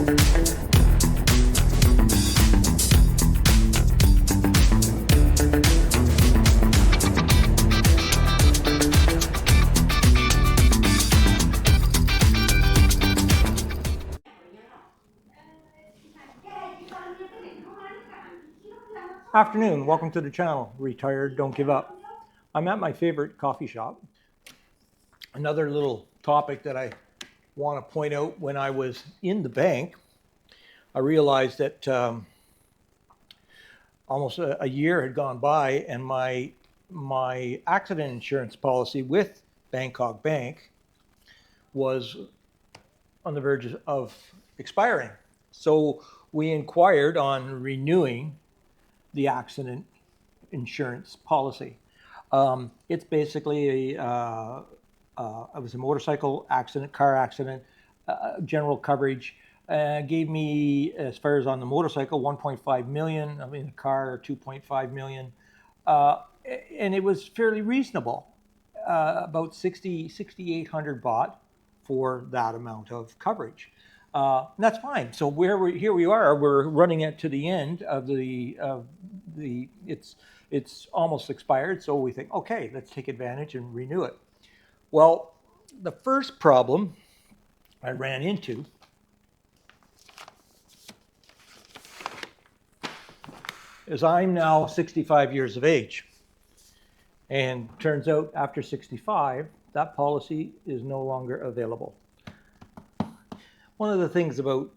Afternoon, welcome to the channel, Retired Don't Give Up. I'm at my favorite coffee shop. Another little topic that I want to point out: when I was in the bank, I realized that almost a year had gone by and my accident insurance policy with Bangkok Bank was on the verge of expiring. So we inquired on renewing the accident insurance policy. It's basically it was a motorcycle accident, car accident, general coverage. Gave me, as far as on the motorcycle, 1.5 million. I mean, the car, 2.5 million, and it was fairly reasonable. About 6,800 baht for that amount of coverage. That's fine. So here we are. We're running it to the end of the it's almost expired. So we think, okay, let's take advantage and renew it. Well, the first problem I ran into is I'm now 65 years of age. And turns out after 65, that policy is no longer available. One of the things about,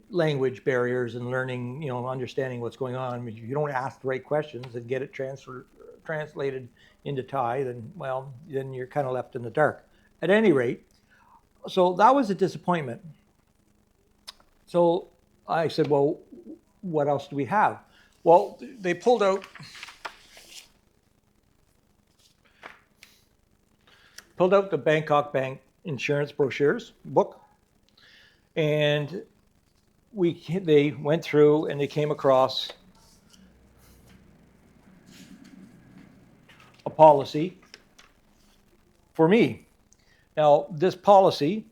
language barriers and learning, understanding what's going on, I mean, if you don't ask the right questions and get it translated into Thai, then you're kind of left in the dark. At any rate, so that was a disappointment. So I said, well, what else do we have? Well, they pulled out the Bangkok Bank insurance brochures book, and they went through and they came across a policy for me. Now, this policy,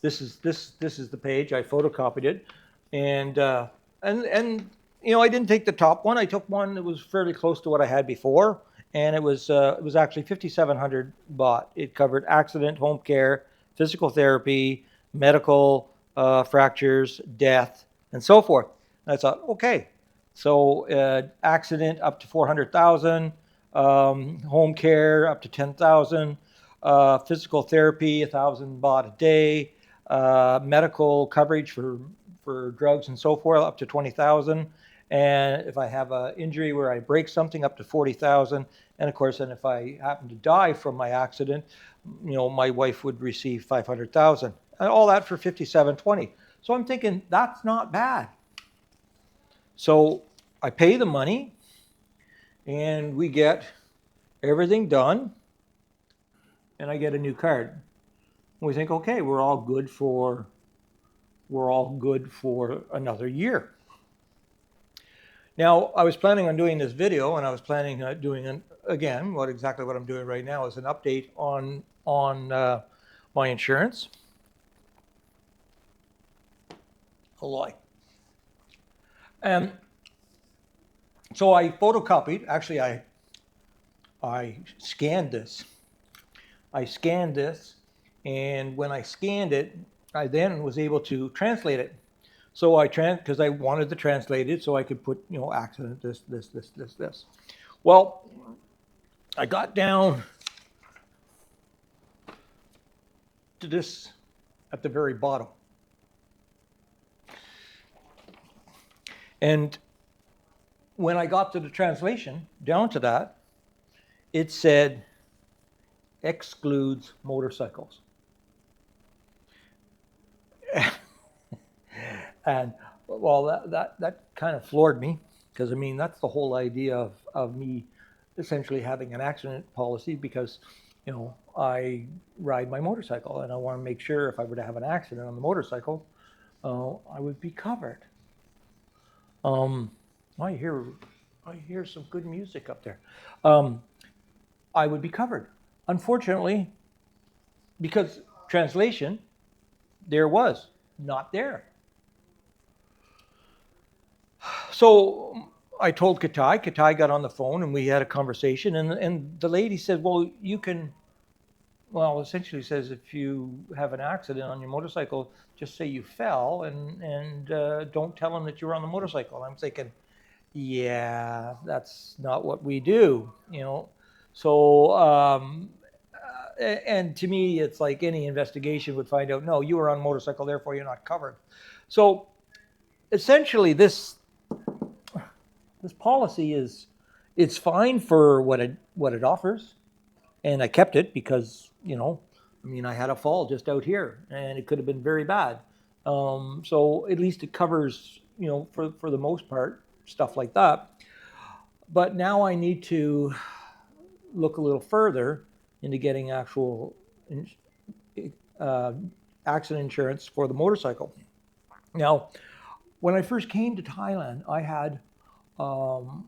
this is the page. I photocopied it, and I didn't take the top one. I took one that was fairly close to what I had before. And it was actually 5,700 baht. It covered accident, home care, physical therapy, medical fractures, death, and so forth. And I thought, okay, so accident up to 400,000, home care up to 10,000, physical therapy 1,000 baht a day, medical coverage for drugs and so forth up to 20,000. And if I have an injury where I break something, up to 40,000. And of course, if I happen to die from my accident, my wife would receive 500,000. And all that for 5,720. So I'm thinking, that's not bad. So I pay the money and we get everything done and I get a new card. And we think, okay, we're all good for another year. Now, I was planning on doing this video, and I was planning on doing again what I'm doing right now is an update on my insurance. And so I photocopied. Actually, I scanned this. And when I scanned it, I then was able to translate it. So because I wanted to translate it so I could put, accident, this. Well, I got down to this at the very bottom. And when I got to the translation, down to that, it said, excludes motorcycles. And well, that kind of floored me, because that's the whole idea of me essentially having an accident policy, because I ride my motorcycle and I want to make sure if I were to have an accident on the motorcycle, I would be covered. I hear some good music up there. I would be covered. Unfortunately, because translation, there was not there. So I told Katai. Katai got on the phone and we had a conversation. And the lady said, well, you can, well, essentially says if you have an accident on your motorcycle, just say you fell and don't tell them that you were on the motorcycle. I'm thinking, yeah, that's not what we do, you know. So, and to me, it's like any investigation would find out, no, you were on a motorcycle, therefore you're not covered. So essentially, this policy is it's fine for what it offers, and I kept it because I mean I had a fall just out here, and it could have been very bad. So at least it covers for the most part stuff like that. But now I need to look a little further into getting actual uh, accident insurance for the motorcycle. Now, when I first came to Thailand, um,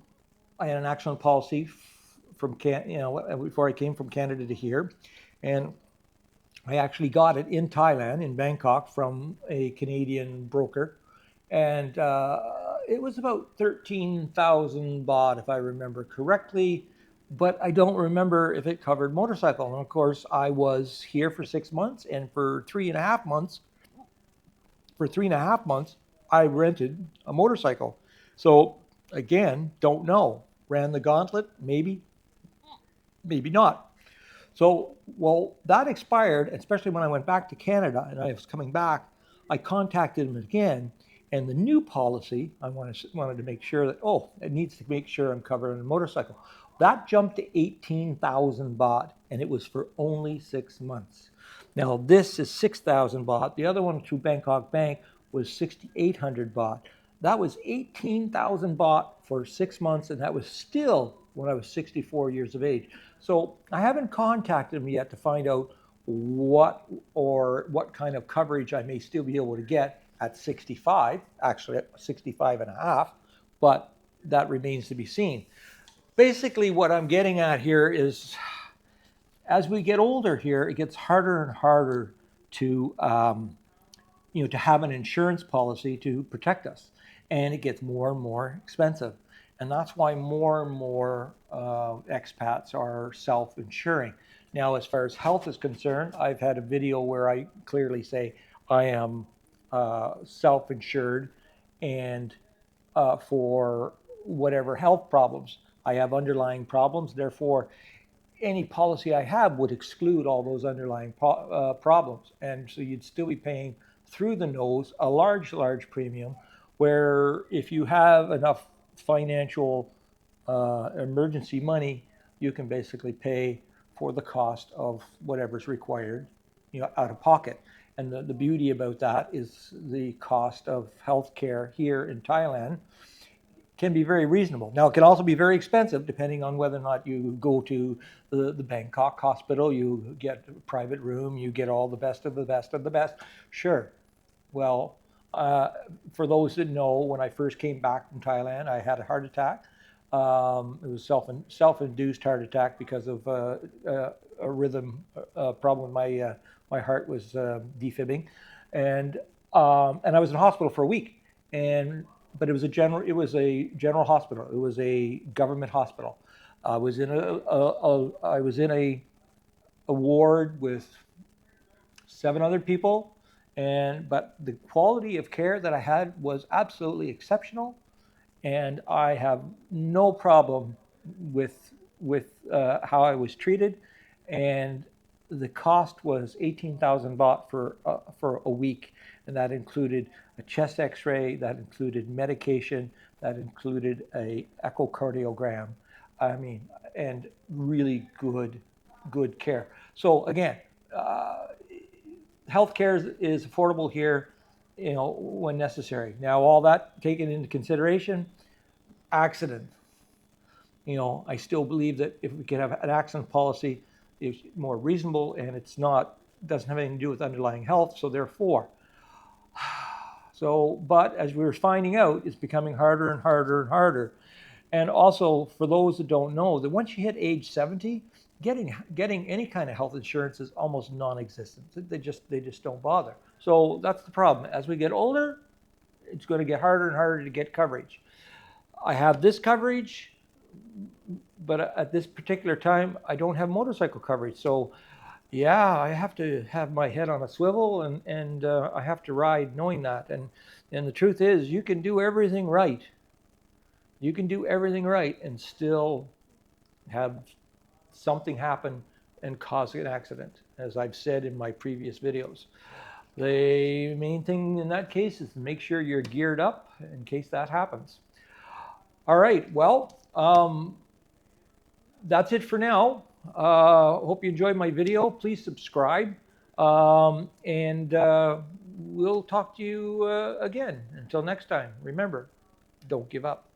I had an accident policy from before I came from Canada to here, and I actually got it in Thailand, in Bangkok, from a Canadian broker, and it was about 13,000 baht, if I remember correctly. But I don't remember if it covered motorcycle. And of course, I was here for 6 months, and for 3.5 months, I rented a motorcycle. So again, don't know. Ran the gauntlet, maybe, maybe not. So, well, that expired, especially when I went back to Canada and I was coming back. I contacted them again, and the new policy, I wanted to make sure that, oh, it needs to make sure I'm covered on a motorcycle. That jumped to 18,000 baht, and it was for only 6 months. Now, this is 6,000 baht. The other one through Bangkok Bank was 6,800 baht. That was 18,000 baht for 6 months, and that was still when I was 64 years of age. So I haven't contacted them yet to find out what kind of coverage I may still be able to get at 65, actually at 65 and a half, but that remains to be seen. Basically, what I'm getting at here is as we get older here, it gets harder and harder to to have an insurance policy to protect us, and it gets more and more expensive, and that's why more and more expats are self-insuring. Now, as far as health is concerned, I've had a video where I clearly say I am self-insured, and for whatever health problems I have, underlying problems. Therefore, any policy I have would exclude all those underlying problems. And so you'd still be paying through the nose a large premium, where if you have enough financial emergency money, you can basically pay for the cost of whatever's required, out of pocket. And the beauty about that is the cost of healthcare here in Thailand can be very reasonable. Now, it can also be very expensive depending on whether or not you go to the Bangkok hospital, you get a private room, you get all the best of the best of the best. Sure. Well, for those that know, when I first came back from Thailand, I had a heart attack. It was self-induced heart attack because of a rhythm problem. My heart was defibbing, and I was in hospital for a week. But it was a general hospital. It was a government hospital. I was in a ward with 7 other people, but the quality of care that I had was absolutely exceptional, and I have no problem with how I was treated, and the cost was 18,000 baht for a week, and that included a chest X-ray, that included medication, that included a echocardiogram. I mean, and really good care. So again, healthcare is affordable here, when necessary. Now, all that taken into consideration, accident. I still believe that if we could have an accident policy, it's more reasonable, and doesn't have anything to do with underlying health. So therefore, but as we were finding out, it's becoming harder and harder and harder. And also, for those that don't know, that once you hit age 70, getting any kind of health insurance is almost non-existent. They just don't bother. So that's the problem. As we get older, it's going to get harder and harder to get coverage. I have this coverage, but at this particular time, I don't have motorcycle coverage. So, yeah, I have to have my head on a swivel, and I have to ride knowing that. And the truth is, you can do everything right. You can do everything right and still have something happen and cause an accident, as I've said in my previous videos. The main thing in that case is to make sure you're geared up in case that happens. All right, well, that's it for now. Hope you enjoyed my video. Please subscribe, and we'll talk to you again. Until next time, remember, don't give up.